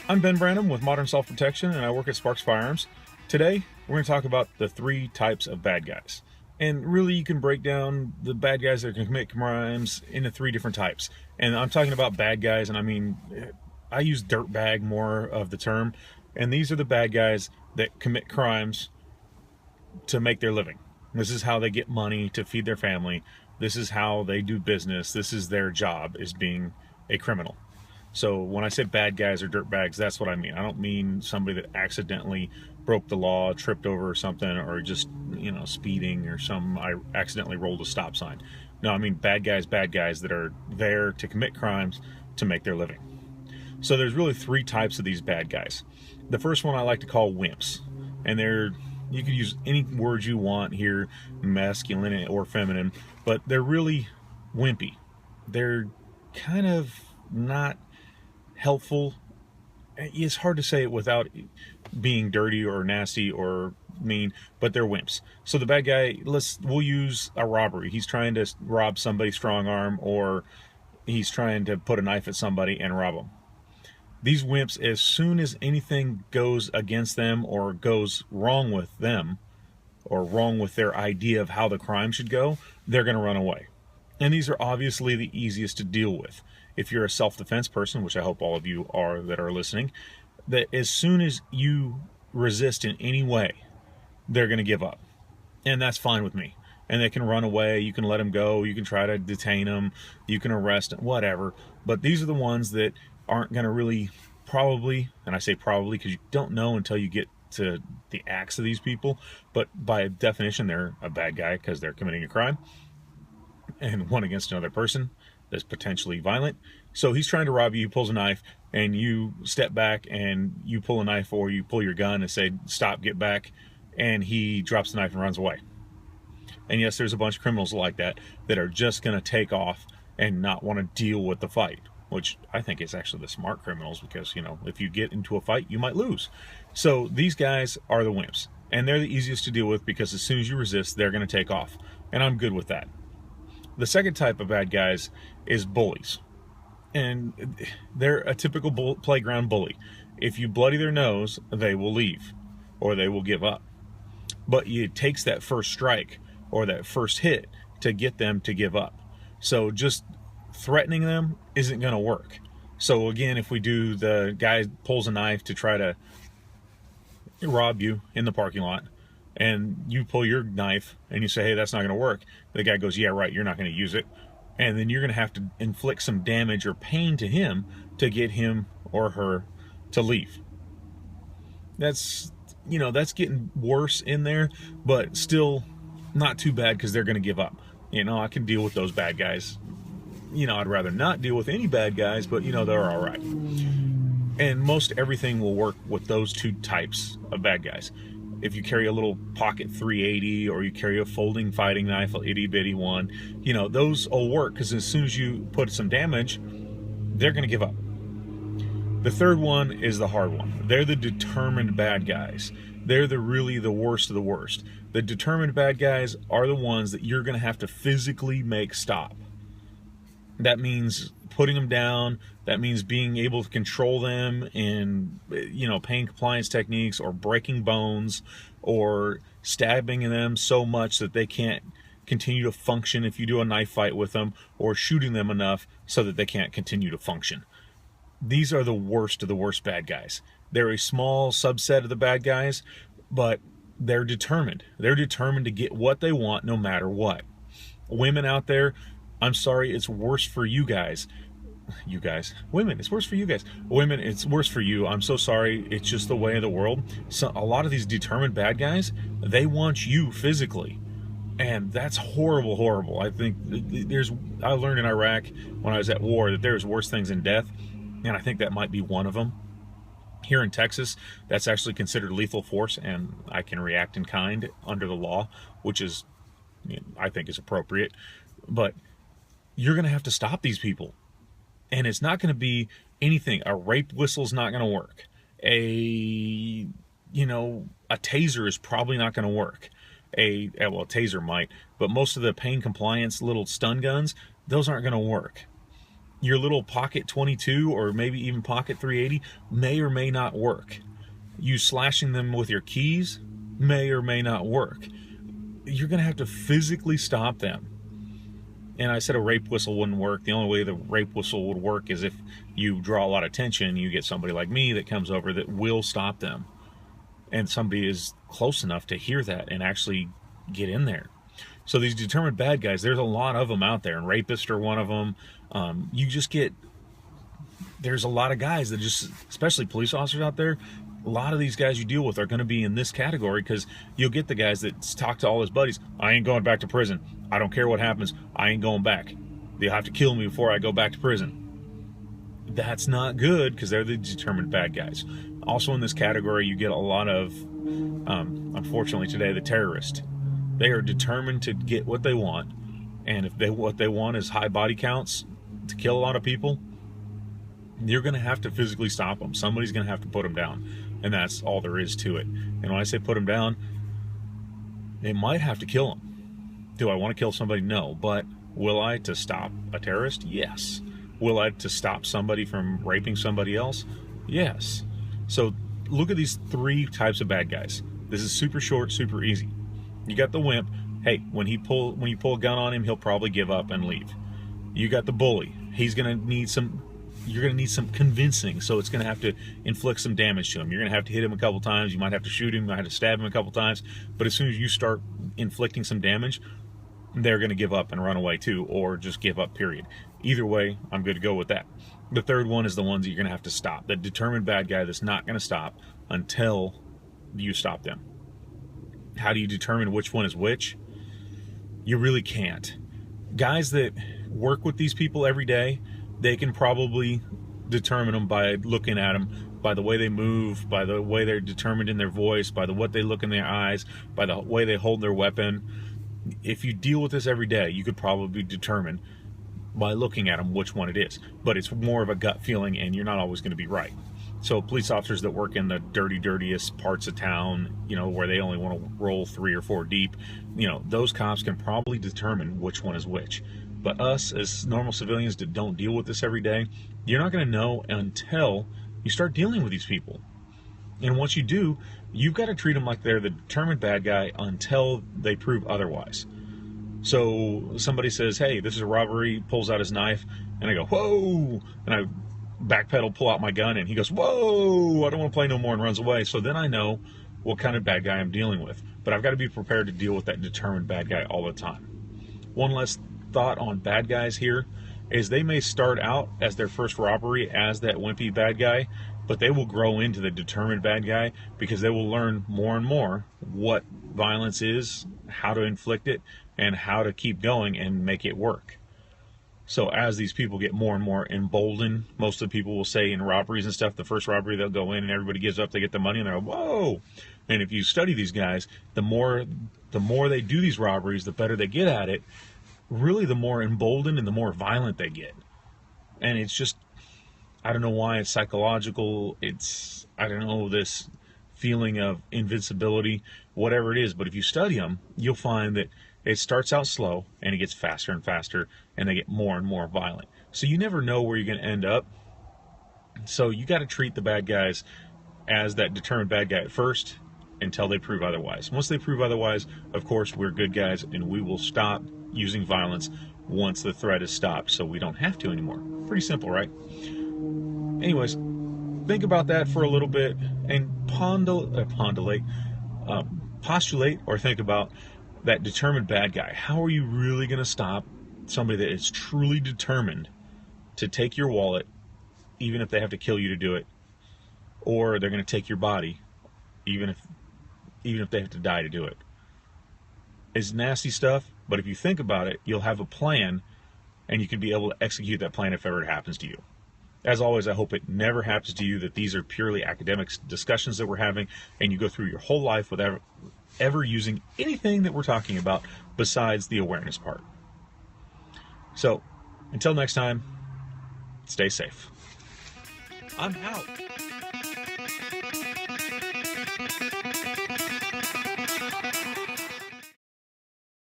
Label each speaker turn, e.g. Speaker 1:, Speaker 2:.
Speaker 1: I'm Ben Branham with Modern Self-Protection, and I work at Sparks Firearms. Today, we're going to talk about the 3 types of bad guys. And really, you can break down the bad guys that can commit crimes into 3 different types. And I'm talking about bad guys, and I mean, I use dirtbag more of the term. And these are the bad guys that commit crimes to make their living. This is how they get money to feed their family. This is how they do business. This is their job, is being a criminal. So when I say bad guys or dirtbags, that's what I mean. I don't mean somebody that accidentally broke the law, tripped over something, or just, speeding or I accidentally rolled a stop sign. No, I mean bad guys that are there to commit crimes to make their living. So there's really 3 types of these bad guys. The first one I like to call wimps. And you can use any words you want here, masculine or feminine, but they're really wimpy. They're kind of not helpful. It's hard to say it without being dirty or nasty or mean, but they're wimps. So the bad guy, we'll use a robbery. He's trying to rob somebody strong arm, or he's trying to put a knife at somebody and rob them. These wimps, as soon as anything goes against them or goes wrong with them, or wrong with their idea of how the crime should go, they're going to run away. And these are obviously the easiest to deal with. If you're a self-defense person, which I hope all of you are that are listening, that as soon as you resist in any way, they're going to give up. And that's fine with me. And they can run away, you can let them go, you can try to detain them, you can arrest them, whatever. But these are the ones that aren't going to really probably, and I say probably because you don't know until you get to the acts of these people, but by definition they're a bad guy because they're committing a crime, and one against another person that's potentially violent. So he's trying to rob you, he pulls a knife, and you step back and you pull a knife, or you pull your gun and say, stop, get back, and he drops the knife and runs away. And yes, there's a bunch of criminals like that are just going to take off and not want to deal with the fight, which I think is actually the smart criminals, because, if you get into a fight, you might lose. So these guys are the wimps, and they're the easiest to deal with because as soon as you resist, they're going to take off, and I'm good with that. The second type of bad guys is bullies. And they're a typical playground bully. If you bloody their nose, they will leave, or they will give up. But it takes that first strike or that first hit to get them to give up. So just threatening them isn't going to work. So again, if we do the guy pulls a knife to try to rob you in the parking lot, and you pull your knife and you say, hey, that's not going to work. The guy goes, yeah, right, you're not going to use it. And then you're going to have to inflict some damage or pain to him to get him or her to leave. That's getting worse in there, but still not too bad because they're going to give up. I can deal with those bad guys. I'd rather not deal with any bad guys, but they're all right. And most everything will work with those 2 types of bad guys. If you carry a little pocket 380, or you carry a folding fighting knife, a itty bitty one, those will work because as soon as you put some damage, they're going to give up. The third one is the hard one. They're the determined bad guys. They're really the worst of the worst. The determined bad guys are the ones that you're going to have to physically make stop. That means putting them down. That means being able to control them in, pain compliance techniques, or breaking bones, or stabbing them so much that they can't continue to function if you do a knife fight with them, or shooting them enough so that they can't continue to function. These are the worst of the worst bad guys. They're a small subset of the bad guys, but they're determined. They're determined to get what they want no matter what. Women out there, I'm sorry, it's worse for you guys. You guys. Women, it's worse for you guys. Women, it's worse for you. I'm so sorry. It's just the way of the world. So a lot of these determined bad guys, they want you physically. And that's horrible, horrible. I think I learned in Iraq when I was at war that there's worse things than death. And I think that might be one of them. Here in Texas, that's actually considered lethal force, and I can react in kind under the law, which is, I think, is appropriate. But you're going to have to stop these people. And it's not going to be anything. A rape whistle's not going to work. A taser is probably not going to work. well, a taser might, but most of the pain compliance little stun guns, those aren't going to work. Your little pocket 22 or maybe even pocket 380 may or may not work. You slashing them with your keys may or may not work. You're going to have to physically stop them. And I said a rape whistle wouldn't work. The only way the rape whistle would work is if you draw a lot of attention. You get somebody like me that comes over that will stop them. And somebody is close enough to hear that and actually get in there. So these determined bad guys, there's a lot of them out there. And rapists are one of them. There's a lot of guys that just, especially police officers out there, a lot of these guys you deal with are going to be in this category, because you'll get the guys that talk to all his buddies. I ain't going back to prison. I don't care what happens. I ain't going back. They'll have to kill me before I go back to prison. That's not good, because they're the determined bad guys. Also in this category, you get a lot of, unfortunately today, the terrorists. They are determined to get what they want, and if what they want is high body counts to kill a lot of people, you're going to have to physically stop them. Somebody's going to have to put them down, and that's all there is to it. And when I say put them down, they might have to kill them. Do I want to kill somebody? No. But will I to stop a terrorist? Yes. Will I to stop somebody from raping somebody else? Yes. So look at these three types of bad guys. This is super short, super easy. You got the wimp. Hey, when you pull a gun on him, he'll probably give up and leave. You got the bully. He's going to need some. You're going to need some convincing, so it's going to have to inflict some damage to him. You're going to have to hit him a couple times. You might have to shoot him. You might have to stab him a couple times. But as soon as you start inflicting some damage, they're going to give up and run away too, or just give up, period. Either way, I'm good to go with that. The third one is the ones that you're going to have to stop. The determined bad guy that's not going to stop until you stop them. How do you determine which one is which? You really can't. Guys that work with these people every day, they can probably determine them by looking at them, by the way they move, by the way they're determined in their voice, by the what they look in their eyes, by the way they hold their weapon. If you deal with this every day, you could probably determine by looking at them which one it is. But it's more of a gut feeling, and you're not always going to be right. So police officers that work in the dirtiest parts of town, where they only want to roll 3 or 4 deep, those cops can probably determine which one is which. But us, as normal civilians that don't deal with this every day, you're not going to know until you start dealing with these people. And once you do, you've got to treat them like they're the determined bad guy until they prove otherwise. So somebody says, hey, this is a robbery, pulls out his knife, and I go, whoa, and I backpedal, pull out my gun, and he goes, whoa, I don't want to play no more, and runs away. So then I know what kind of bad guy I'm dealing with. But I've got to be prepared to deal with that determined bad guy all the time. One last thought on bad guys here is they may start out as their first robbery as that wimpy bad guy, but they will grow into the determined bad guy, because they will learn more and more what violence is, how to inflict it, and how to keep going and make it work. So as these people get more and more emboldened, most of the people will say in robberies and stuff, the first robbery they'll go in and everybody gives up, they get the money, and they're like, whoa. And if you study these guys, the more they do these robberies, the better they get at it. Really, the more emboldened and the more violent they get. And it's just, I don't know why, it's psychological, it's, I don't know, this feeling of invincibility, whatever it is. But if you study them, you'll find that it starts out slow and it gets faster and faster, and they get more and more violent. So you never know where you're going to end up. So you got to treat the bad guys as that determined bad guy at first until they prove otherwise. Once they prove otherwise, of course, we're good guys, and we will stop using violence once the threat is stopped, so we don't have to anymore. Pretty simple, right? Anyways, think about that for a little bit and postulate or think about that determined bad guy. How are you really going to stop somebody that is truly determined to take your wallet, even if they have to kill you to do it, or they're going to take your body, even if they have to die to do it? It's nasty stuff, but if you think about it, you'll have a plan, and you can be able to execute that plan if ever it happens to you. As always, I hope it never happens to you, that these are purely academic discussions that we're having, and you go through your whole life without ever using anything that we're talking about besides the awareness part. So, until next time, stay safe. I'm out.